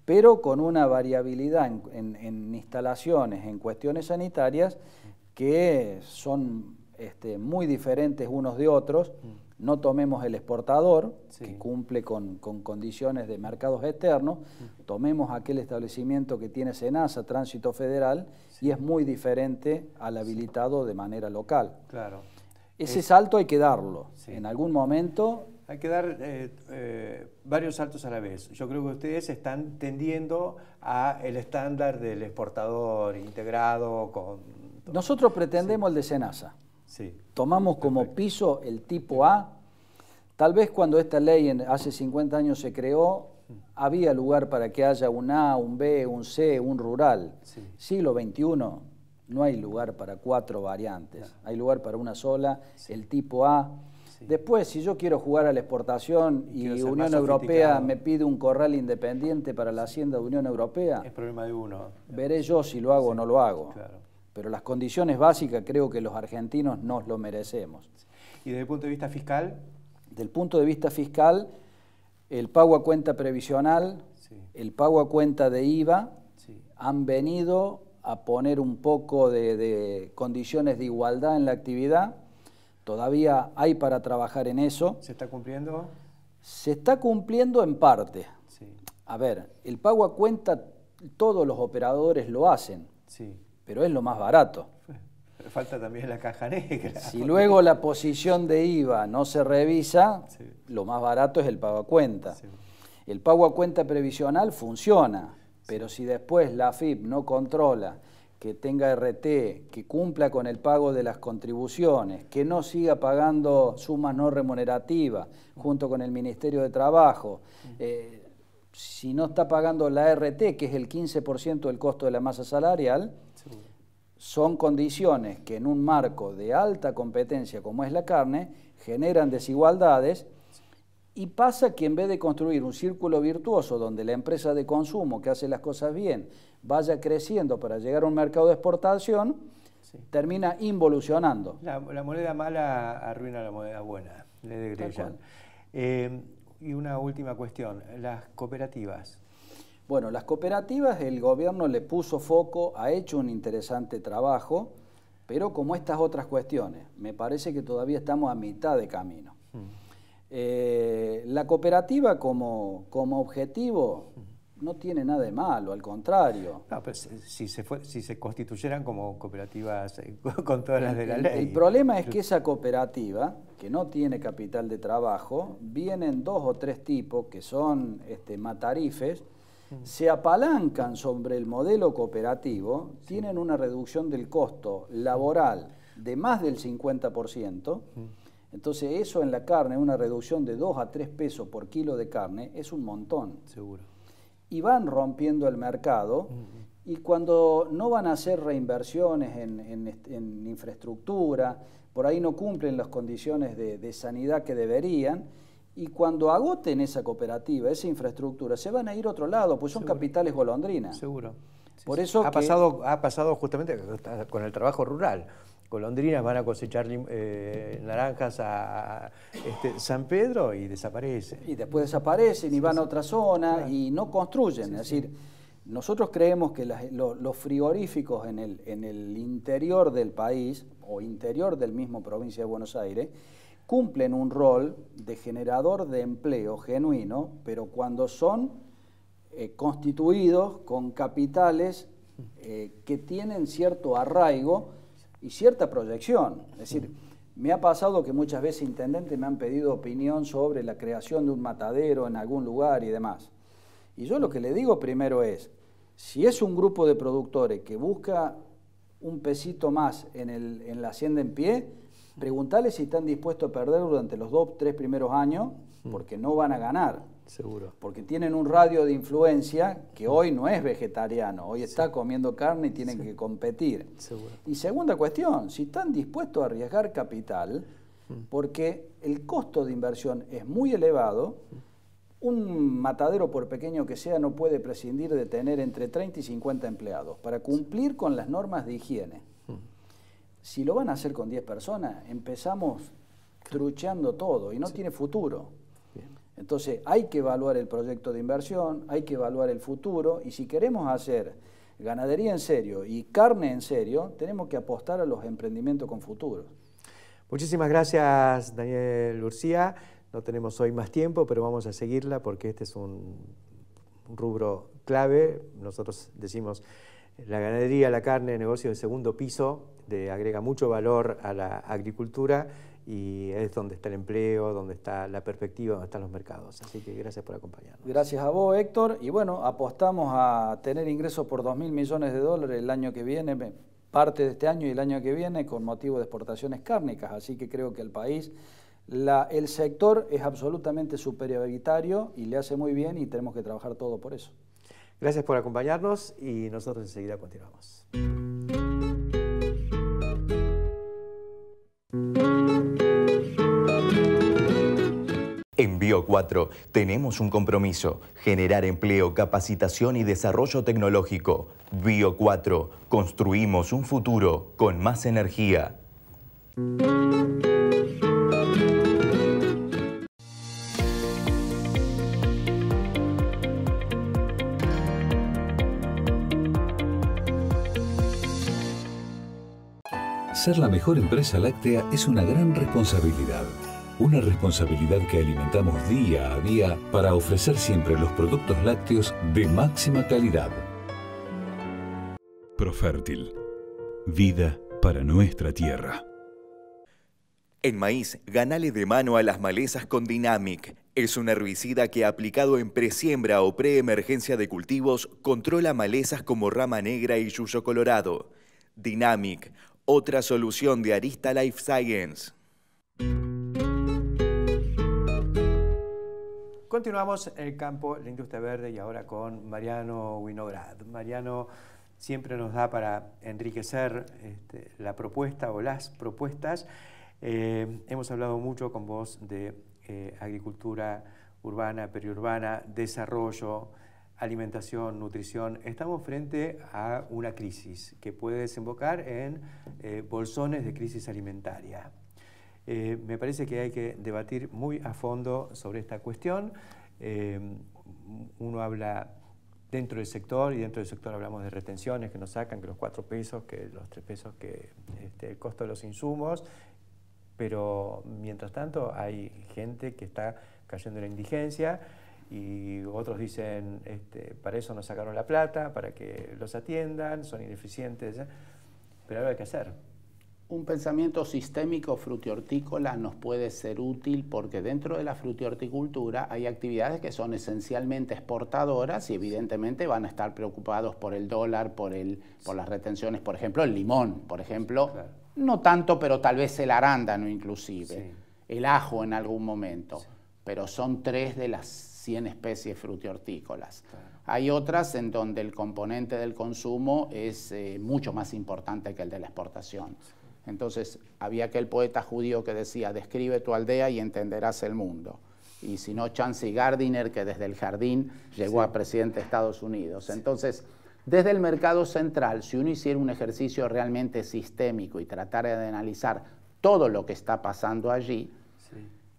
pero con una variabilidad en instalaciones, en cuestiones sanitarias, que son muy diferentes unos de otros. No tomemos el exportador, sí, que cumple con condiciones de mercados externos, tomemos aquel establecimiento que tiene SENASA, Tránsito Federal, sí, y es muy diferente al habilitado de manera local. Claro. Ese salto hay que darlo, sí, en algún momento. Hay que dar varios saltos a la vez. Yo creo que ustedes están tendiendo a el estándar del exportador integrado con... Nosotros pretendemos, sí, el de SENASA. Sí. Tomamos como piso el tipo A. Tal vez cuando esta ley hace 50 años se creó, había lugar para que haya un A, un B, un C, un rural. Sí. Siglo XXI no hay lugar para 4 variantes. No. Hay lugar para una sola, sí, el tipo A. Sí. Después, si yo quiero jugar a la exportación y Unión Europea me pide un corral independiente para la hacienda de Unión Europea, es problema de uno. Veré yo si lo hago, sí, o no lo hago. Claro. Pero las condiciones básicas creo que los argentinos nos lo merecemos. ¿Y desde el punto de vista fiscal? Del punto de vista fiscal, el pago a cuenta previsional, sí, el pago a cuenta de IVA, sí, han venido a poner un poco de condiciones de igualdad en la actividad. Todavía hay para trabajar en eso. ¿Se está cumpliendo? Se está cumpliendo en parte. Sí. A ver, el pago a cuenta todos los operadores lo hacen. Sí. Pero es lo más barato. Pero falta también la caja negra. Si luego la posición de IVA no se revisa, sí, lo más barato es el pago a cuenta. Sí. El pago a cuenta previsional funciona, sí, pero si después la AFIP no controla que tenga RT, que cumpla con el pago de las contribuciones, que no siga pagando sumas no remunerativas junto con el Ministerio de Trabajo, si no está pagando la RT, que es el 15% del costo de la masa salarial, son condiciones que en un marco de alta competencia como es la carne, generan desigualdades, y pasa que en vez de construir un círculo virtuoso donde la empresa de consumo que hace las cosas bien vaya creciendo para llegar a un mercado de exportación, sí, termina involucionando. La moneda mala arruina la moneda buena, le de Grellan. Y una última cuestión, las cooperativas. Bueno, las cooperativas, el gobierno le puso foco, ha hecho un interesante trabajo, pero como estas otras cuestiones, me parece que todavía estamos a mitad de camino. La cooperativa como objetivo no tiene nada de malo, al contrario. No, pero si se constituyeran como cooperativas con todas las de la ley. El problema es que esa cooperativa, que no tiene capital de trabajo, vienen 2 o 3 tipos que son matarifes, se apalancan sobre el modelo cooperativo, sí, tienen una reducción del costo laboral de más del 50%, entonces eso en la carne, una reducción de 2 a 3 pesos por kilo de carne, es un montón. Seguro. Y van rompiendo el mercado, y cuando no van a hacer reinversiones en infraestructura, por ahí no cumplen las condiciones de sanidad que deberían, Y cuando agoten esa cooperativa, esa infraestructura, se van a ir a otro lado, pues son capitales golondrinas. Seguro. Por eso ha pasado justamente con el trabajo rural. Golondrinas van a cosechar naranjas a San Pedro y desaparecen. Y después desaparecen y van a otra zona y no construyen. Es decir, nosotros creemos que los frigoríficos en el interior del país o interior del mismo provincia de Buenos Aires cumplen un rol de generador de empleo genuino, pero cuando son constituidos con capitales que tienen cierto arraigo y cierta proyección. Es decir, me ha pasado que muchas veces intendentes me han pedido opinión sobre la creación de un matadero en algún lugar y demás. Y yo lo que le digo primero es, si es un grupo de productores que busca un pesito más en la hacienda en pie, preguntarle si están dispuestos a perder durante los 2 o 3 primeros años, porque no van a ganar. Seguro. Porque tienen un radio de influencia que hoy no es vegetariano, hoy está comiendo carne y tienen que competir. Seguro. Y segunda cuestión, si están dispuestos a arriesgar capital, porque el costo de inversión es muy elevado, un matadero, por pequeño que sea, no puede prescindir de tener entre 30 y 50 empleados para cumplir con las normas de higiene. Si lo van a hacer con 10 personas, empezamos trucheando todo y no tiene futuro. Entonces hay que evaluar el proyecto de inversión, hay que evaluar el futuro y si queremos hacer ganadería en serio y carne en serio, tenemos que apostar a los emprendimientos con futuro. Muchísimas gracias, Daniel Urcía. No tenemos hoy más tiempo, pero vamos a seguirla porque este es un rubro clave. Nosotros decimos la ganadería, la carne, negocio de segundo piso, agrega mucho valor a la agricultura y es donde está el empleo, donde está la perspectiva, donde están los mercados. Así que gracias por acompañarnos. Gracias a vos, Héctor. Y bueno, apostamos a tener ingresos por $2.000 millones el año que viene, parte de este año y el año que viene, con motivo de exportaciones cárnicas. Así que creo que el país, el sector es absolutamente superioritario y le hace muy bien y tenemos que trabajar todo por eso. Gracias por acompañarnos y nosotros enseguida continuamos. En Bio4 tenemos un compromiso, generar empleo, capacitación y desarrollo tecnológico. Bio4, construimos un futuro con más energía. Ser la mejor empresa láctea es una gran responsabilidad. Una responsabilidad que alimentamos día a día para ofrecer siempre los productos lácteos de máxima calidad. Profértil. Vida para nuestra tierra. En maíz, ganale de mano a las malezas con Dynamic. Es un herbicida que aplicado en presiembra o preemergencia de cultivos controla malezas como rama negra y yuyo colorado. Dynamic, otra solución de Arista Life Science. Continuamos en el campo, la industria verde y ahora con Mariano Winograd. Mariano siempre nos da para enriquecer la propuesta o las propuestas. Hemos hablado mucho con vos de agricultura urbana, periurbana, desarrollo, alimentación, nutrición. Estamos frente a una crisis que puede desembocar en bolsones de crisis alimentaria. Me parece que hay que debatir muy a fondo sobre esta cuestión. Uno habla dentro del sector y dentro del sector hablamos de retenciones que nos sacan, que los 4 pesos, que los 3 pesos, que el costo de los insumos, pero mientras tanto hay gente que está cayendo en la indigencia y otros dicen, para eso nos sacaron la plata, para que los atiendan, son ineficientes, pero algo hay que hacer. Un pensamiento sistémico frutihortícola nos puede ser útil porque dentro de la frutihorticultura hay actividades que son esencialmente exportadoras y evidentemente van a estar preocupados por el dólar, por las retenciones, por ejemplo, el limón, por ejemplo, claro. No tanto, pero tal vez el arándano inclusive, sí. El ajo en algún momento, sí. Pero son 3 de las 100 especies frutihortícolas. Claro. Hay otras en donde el componente del consumo es mucho más importante que el de la exportación. Sí. Entonces, había aquel poeta judío que decía, describe tu aldea y entenderás el mundo. y si no Chauncey Gardiner, que desde el jardín llegó a presidente de Estados Unidos. Entonces, desde el mercado central, si uno hiciera un ejercicio realmente sistémico y tratara de analizar todo lo que está pasando allí,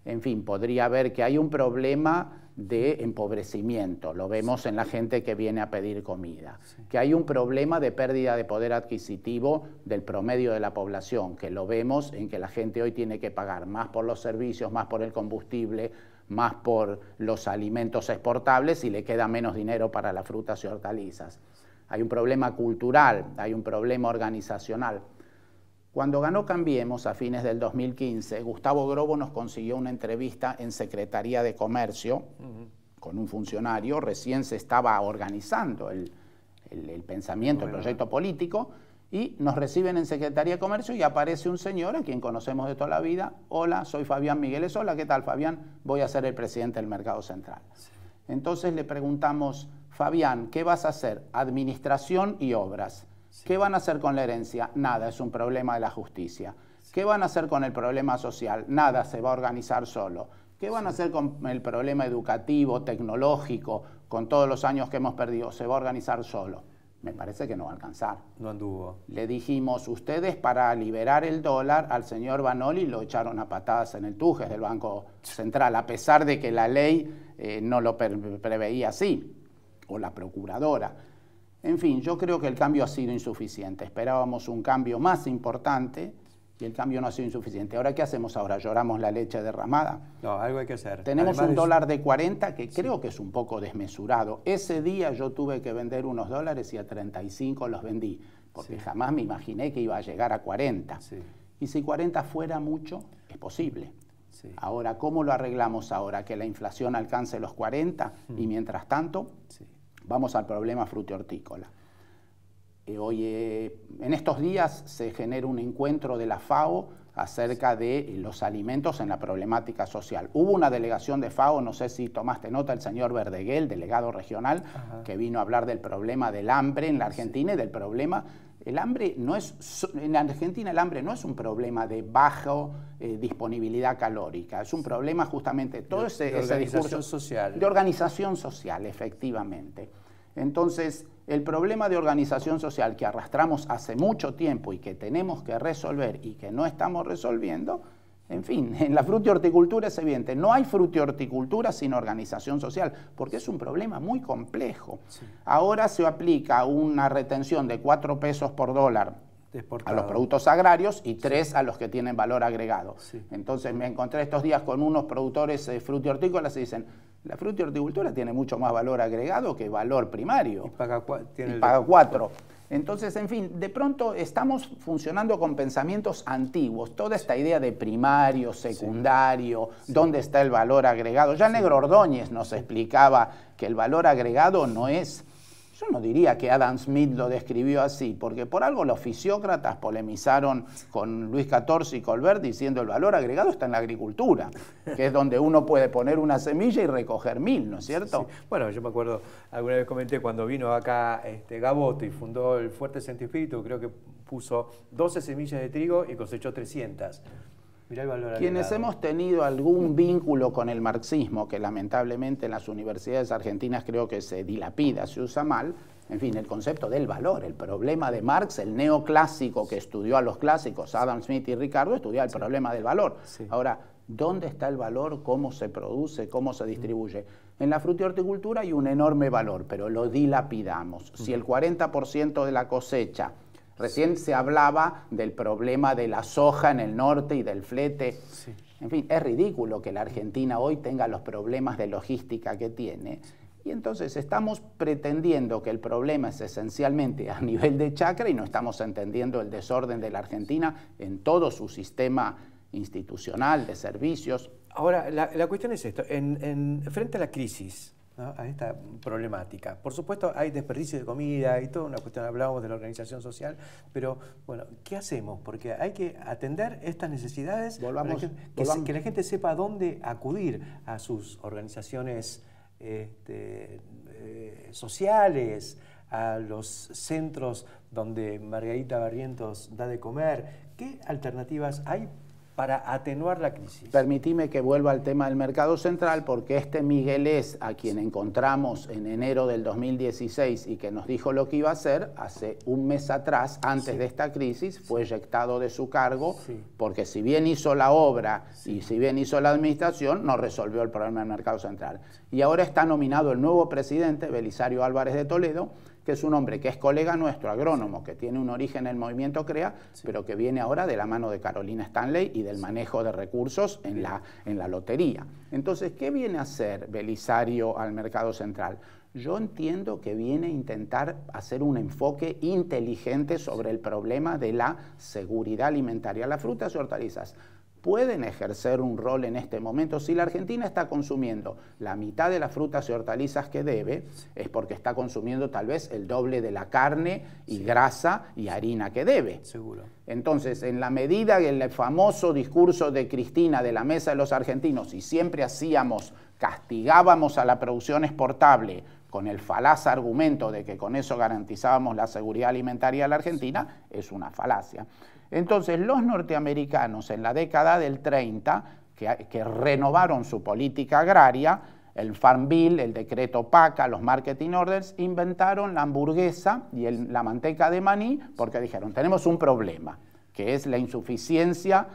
en fin, podría ver que hay un problema de empobrecimiento, lo vemos en la gente que viene a pedir comida, que hay un problema de pérdida de poder adquisitivo del promedio de la población, que lo vemos en que la gente hoy tiene que pagar más por los servicios, más por el combustible, más por los alimentos exportables y le queda menos dinero para las frutas y hortalizas. Hay un problema cultural, hay un problema organizacional. Cuando ganó Cambiemos a fines del 2015, Gustavo Grobo nos consiguió una entrevista en Secretaría de Comercio con un funcionario, recién se estaba organizando el pensamiento, el proyecto político, y nos reciben en Secretaría de Comercio y aparece un señor a quien conocemos de toda la vida. Hola, soy Fabián Migueles. Hola, ¿qué tal, Fabián? Voy a ser el presidente del Mercado Central. Entonces le preguntamos, Fabián, ¿qué vas a hacer? Administración y obras. ¿Qué van a hacer con la herencia? Nada, es un problema de la justicia. ¿Qué van a hacer con el problema social? Nada, se va a organizar solo. ¿Qué van a hacer con el problema educativo, tecnológico, con todos los años que hemos perdido? Se va a organizar solo. Me parece que no va a alcanzar. No anduvo. Le dijimos, ustedes para liberar el dólar al señor Vanoli lo echaron a patadas en el Tujes del Banco Central, a pesar de que la ley no lo preveía así, o la procuradora. En fin, yo creo que el cambio ha sido insuficiente. Esperábamos un cambio más importante y el cambio no ha sido insuficiente. ¿Ahora qué hacemos ahora? ¿Lloramos la leche derramada? No, algo hay que hacer. Tenemos un dólar de 40 que creo que es un poco desmesurado. Ese día yo tuve que vender unos dólares y a 35 los vendí, porque jamás me imaginé que iba a llegar a 40. Y si 40 fuera mucho, es posible. Ahora, ¿cómo lo arreglamos ahora? Que la inflación alcance los 40 y mientras tanto... Vamos al problema frutihortícola. Hoy, en estos días se genera un encuentro de la FAO acerca de los alimentos en la problemática social. Hubo una delegación de FAO, no sé si tomaste nota, el señor Verdeguel, delegado regional, que vino a hablar del problema del hambre en la Argentina y del problema... El hambre no es, en Argentina el hambre no es un problema de baja disponibilidad calórica, es un problema justamente todo ese discurso social. De organización social, efectivamente. Entonces, el problema de organización social que arrastramos hace mucho tiempo y que tenemos que resolver y que no estamos resolviendo, en fin, en la frutihorticultura es evidente, no hay frutihorticultura sin organización social, porque es un problema muy complejo. Ahora se aplica una retención de 4 pesos por dólar a los productos agrarios y 3 a los que tienen valor agregado. Entonces me encontré estos días con unos productores frutihortícolas y dicen, la frutihorticultura tiene mucho más valor agregado que valor primario. Y paga 4. Entonces, en fin, de pronto estamos funcionando con pensamientos antiguos. Toda esta idea de primario, secundario, dónde está el valor agregado. Ya Negro Ordóñez nos explicaba que el valor agregado no es... Yo no diría que Adam Smith lo describió así, porque por algo los fisiócratas polemizaron con Luis XIV y Colbert diciendo el valor agregado está en la agricultura, que es donde uno puede poner una semilla y recoger 1000, ¿no es cierto? Bueno, yo me acuerdo, alguna vez comenté cuando vino acá Gaboto y fundó el Fuerte Santo Espíritu, creo que puso 12 semillas de trigo y cosechó 300. Mirá el valor Quienes agregado. hemos tenido algún vínculo con el marxismo, que lamentablemente en las universidades argentinas creo que se dilapida, se usa mal, en fin, el concepto del valor, el problema de Marx, el neoclásico que estudió a los clásicos, Adam Smith y Ricardo, estudió el problema del valor. Ahora, ¿dónde está el valor? ¿Cómo se produce? ¿Cómo se distribuye? En la frutihorticultura hay un enorme valor, pero lo dilapidamos. Si el 40% de la cosecha... Recién se hablaba del problema de la soja en el norte y del flete. En fin, es ridículo que la Argentina hoy tenga los problemas de logística que tiene. Y entonces estamos pretendiendo que el problema es esencialmente a nivel de chacra y no estamos entendiendo el desorden de la Argentina en todo su sistema institucional de servicios. Ahora, la cuestión es esto. Frente a la crisis, ¿no? A esta problemática. Por supuesto, hay desperdicio de comida y toda una cuestión, hablábamos de la organización social, pero bueno, ¿qué hacemos? Porque hay que atender estas necesidades, que la gente sepa a dónde acudir a sus organizaciones sociales, a los centros donde Margarita Barrientos da de comer. ¿Qué alternativas hay para atenuar la crisis? Permitime que vuelva al tema del mercado central, porque este miguelés, a quien encontramos en enero del 2016 y que nos dijo lo que iba a hacer, hace un mes atrás, antes de esta crisis, fue eyectado de su cargo, porque si bien hizo la obra y si bien hizo la administración, no resolvió el problema del mercado central. Y ahora está nominado el nuevo presidente, Belisario Álvarez de Toledo, que es un hombre que es colega nuestro, agrónomo, que tiene un origen en el movimiento CREA, pero que viene ahora de la mano de Carolina Stanley y del manejo de recursos en la lotería. Entonces, ¿qué viene a hacer Belisario al mercado central? Yo entiendo que viene a intentar hacer un enfoque inteligente sobre el problema de la seguridad alimentaria. Las frutas y hortalizas pueden ejercer un rol en este momento. Si la Argentina está consumiendo la mitad de las frutas y hortalizas que debe, es porque está consumiendo tal vez el doble de la carne y grasa y harina que debe. Seguro. Entonces, en la medida que el famoso discurso de Cristina de la mesa de los argentinos, y siempre castigábamos a la producción exportable con el falaz argumento de que con eso garantizábamos la seguridad alimentaria de la Argentina, es una falacia. Entonces, los norteamericanos en la década del 30, que renovaron su política agraria, el Farm Bill, el decreto PACA, los Marketing Orders, inventaron la hamburguesa y la manteca de maní porque dijeron, tenemos un problema, que es la insuficiencia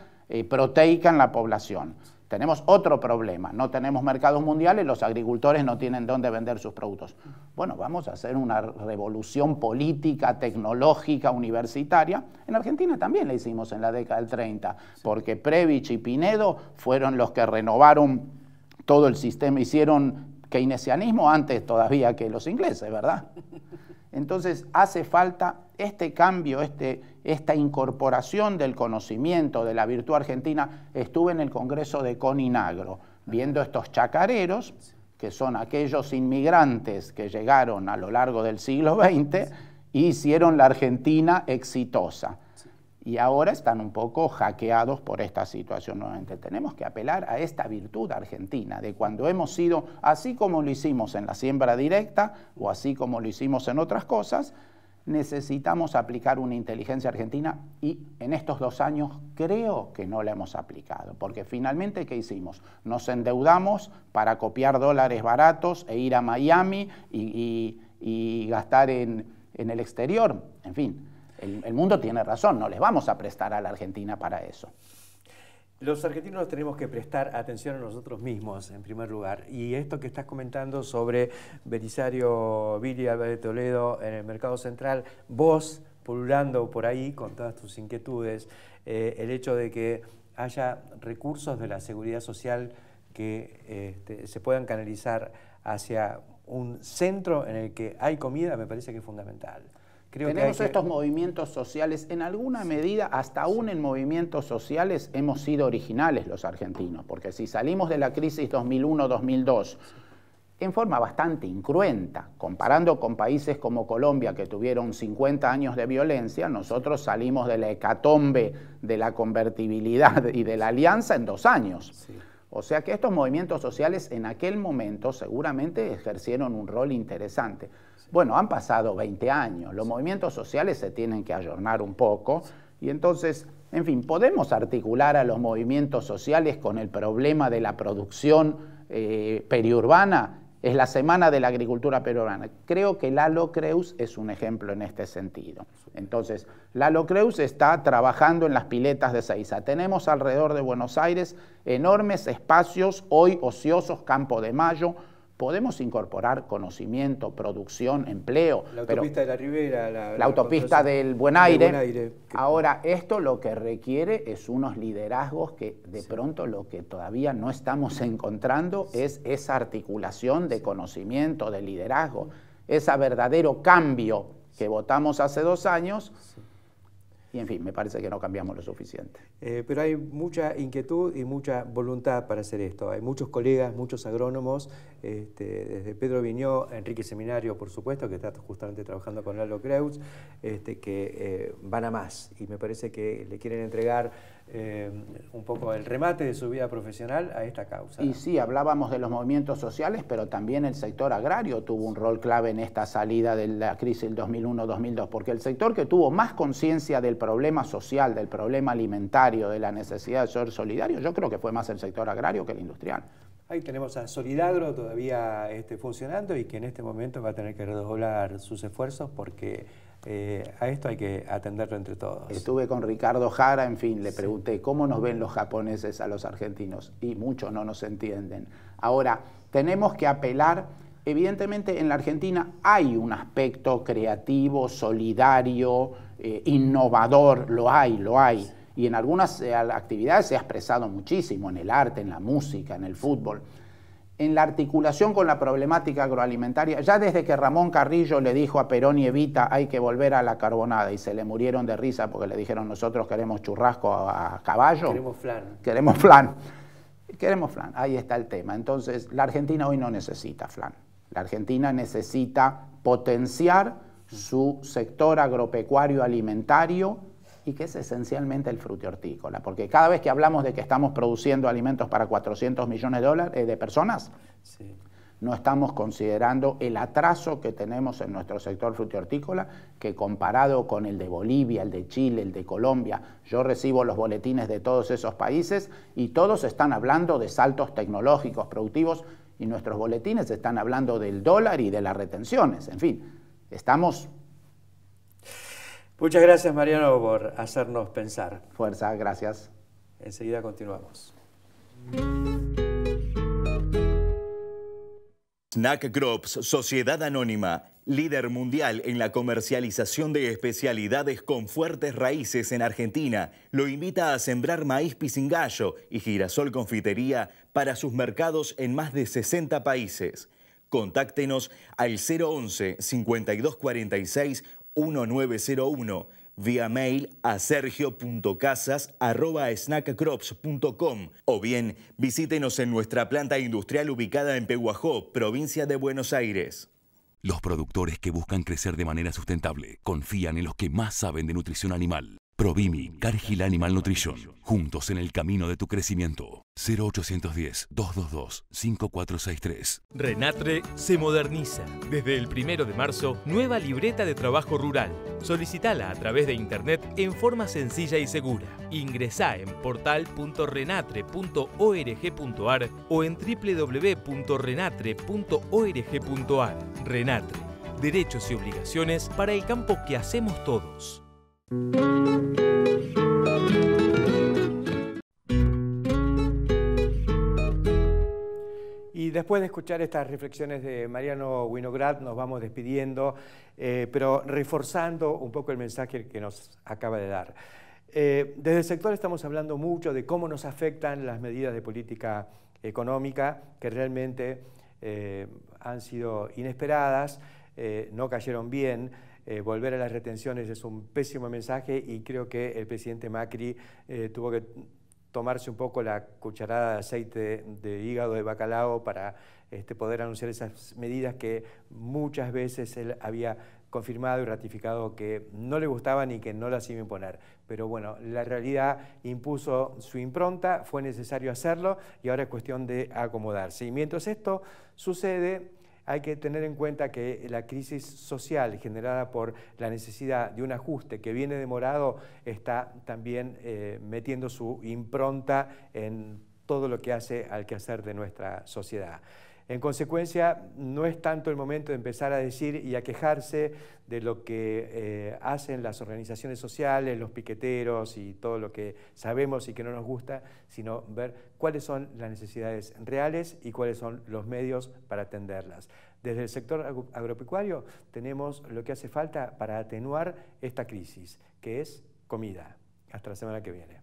proteica en la población. Tenemos otro problema, no tenemos mercados mundiales, los agricultores no tienen dónde vender sus productos. Bueno, vamos a hacer una revolución política, tecnológica, universitaria. En Argentina también la hicimos en la década del 30, porque Prebisch y Pinedo fueron los que renovaron todo el sistema, hicieron keynesianismo antes todavía que los ingleses, ¿verdad? Entonces hace falta este cambio, esta incorporación del conocimiento de la virtud argentina. Estuve en el Congreso de Coninagro viendo estos chacareros, que son aquellos inmigrantes que llegaron a lo largo del siglo XX y hicieron la Argentina exitosa. Y ahora están un poco hackeados por esta situación nuevamente. Tenemos que apelar a esta virtud argentina, de cuando hemos sido, así como lo hicimos en la siembra directa o así como lo hicimos en otras cosas, necesitamos aplicar una inteligencia argentina y en estos 2 años creo que no la hemos aplicado, porque finalmente ¿qué hicimos? Nos endeudamos para copiar dólares baratos e ir a Miami y gastar en el exterior, en fin. El mundo tiene razón, no les vamos a prestar a la Argentina para eso. Los argentinos tenemos que prestar atención a nosotros mismos, en primer lugar. Y esto que estás comentando sobre Belisario Billy Álvarez de Toledo en el mercado central, vos pululando por ahí con todas tus inquietudes, el hecho de que haya recursos de la seguridad social que se puedan canalizar hacia un centro en el que hay comida, me parece que es fundamental. Tenemos estos movimientos sociales, en alguna medida, hasta aún en movimientos sociales hemos sido originales los argentinos, porque si salimos de la crisis 2001-2002 en forma bastante incruenta, comparando con países como Colombia que tuvieron 50 años de violencia, nosotros salimos de la hecatombe de la convertibilidad y de la alianza en 2 años. Sí. O sea que estos movimientos sociales en aquel momento seguramente ejercieron un rol interesante. Bueno, han pasado 20 años, los movimientos sociales se tienen que ayornar un poco y entonces, en fin, podemos articular a los movimientos sociales con el problema de la producción periurbana. Es la Semana de la Agricultura Periurbana. Creo que Lalo Creus es un ejemplo en este sentido. Entonces, Lalo Creus está trabajando en las piletas de Seiza. Tenemos alrededor de Buenos Aires enormes espacios, hoy ociosos, Campo de Mayo. Podemos incorporar conocimiento, producción, empleo. La autopista de la Ribera. La autopista del Buen Aire. Ahora, esto lo que requiere es unos liderazgos que de pronto lo que todavía no estamos encontrando es esa articulación de conocimiento, de liderazgo, ese verdadero cambio que votamos hace 2 años. Y en fin, me parece que no cambiamos lo suficiente. Pero hay mucha inquietud y mucha voluntad para hacer esto. Hay muchos colegas, muchos agrónomos, desde Pedro Viñó, Enrique Seminario, por supuesto, que está justamente trabajando con Lalo Creus, que van a más. Y me parece que le quieren entregar un poco el remate de su vida profesional a esta causa. Y sí, hablábamos de los movimientos sociales, pero también el sector agrario tuvo un rol clave en esta salida de la crisis del 2001-2002, porque el sector que tuvo más conciencia del problema social, del problema alimentario, de la necesidad de ser solidario, yo creo que fue más el sector agrario que el industrial. Ahí tenemos a Solidagro todavía funcionando y que en este momento va a tener que redoblar sus esfuerzos porque a esto hay que atenderlo entre todos. Estuve con Ricardo Jara, en fin, le pregunté cómo nos ven los japoneses a los argentinos y muchos no nos entienden. Ahora, tenemos que apelar, evidentemente en la Argentina hay un aspecto creativo, solidario, innovador, lo hay. Y en algunas actividades se ha expresado muchísimo, en el arte, en la música, en el fútbol. En la articulación con la problemática agroalimentaria, ya desde que Ramón Carrillo le dijo a Perón y Evita hay que volver a la carbonada y se le murieron de risa porque le dijeron nosotros queremos churrasco a caballo. Queremos flan. Queremos flan. Queremos flan, ahí está el tema. Entonces, la Argentina hoy no necesita flan. La Argentina necesita potenciar su sector agropecuario alimentario y que es esencialmente el frutihortícola, porque cada vez que hablamos de que estamos produciendo alimentos para 400 millones de personas, sí, no estamos considerando el atraso que tenemos en nuestro sector frutihortícola, que comparado con el de Bolivia, el de Chile, el de Colombia, yo recibo los boletines de todos esos países y todos están hablando de saltos tecnológicos, productivos, y nuestros boletines están hablando del dólar y de las retenciones, en fin, estamos... Muchas gracias, Mariano, por hacernos pensar. Fuerza, gracias. Enseguida continuamos. Snack Crops, Sociedad Anónima, líder mundial en la comercialización de especialidades con fuertes raíces en Argentina, lo invita a sembrar maíz pisingallo y girasol confitería para sus mercados en más de 60 países. Contáctenos al 011 5246 1901, vía mail a sergio.casas@snackcrops.com o bien visítenos en nuestra planta industrial ubicada en Pehuajó, provincia de Buenos Aires. Los productores que buscan crecer de manera sustentable confían en los que más saben de nutrición animal. Provimi, Cargill Animal Nutrition. Juntos en el camino de tu crecimiento. 0810-222-5463. Renatre se moderniza. Desde el 1 de marzo, nueva libreta de trabajo rural. Solicitala a través de internet en forma sencilla y segura. Ingresá en portal.renatre.org.ar o en www.renatre.org.ar. Renatre. Derechos y obligaciones para el campo que hacemos todos. Y después de escuchar estas reflexiones de Mariano Winograd, nos vamos despidiendo, pero reforzando un poco el mensaje que nos acaba de dar. Desde el sector estamos hablando mucho de cómo nos afectan las medidas de política económica, que realmente han sido inesperadas, no cayeron bien. Volver a las retenciones es un pésimo mensaje y creo que el presidente Macri tuvo que tomarse un poco la cucharada de aceite de hígado de bacalao para poder anunciar esas medidas que muchas veces él había confirmado y ratificado que no le gustaban y que no las iba a imponer. Pero bueno, la realidad impuso su impronta, fue necesario hacerlo y ahora es cuestión de acomodarse. Y mientras esto sucede, hay que tener en cuenta que la crisis social generada por la necesidad de un ajuste que viene demorado está también metiendo su impronta en todo lo que hace al quehacer de nuestra sociedad. En consecuencia, no es tanto el momento de empezar a decir y a quejarse de lo que hacen las organizaciones sociales, los piqueteros y todo lo que sabemos y que no nos gusta, sino ver cuáles son las necesidades reales y cuáles son los medios para atenderlas. Desde el sector agropecuario tenemos lo que hace falta para atenuar esta crisis, que es comida. Hasta la semana que viene.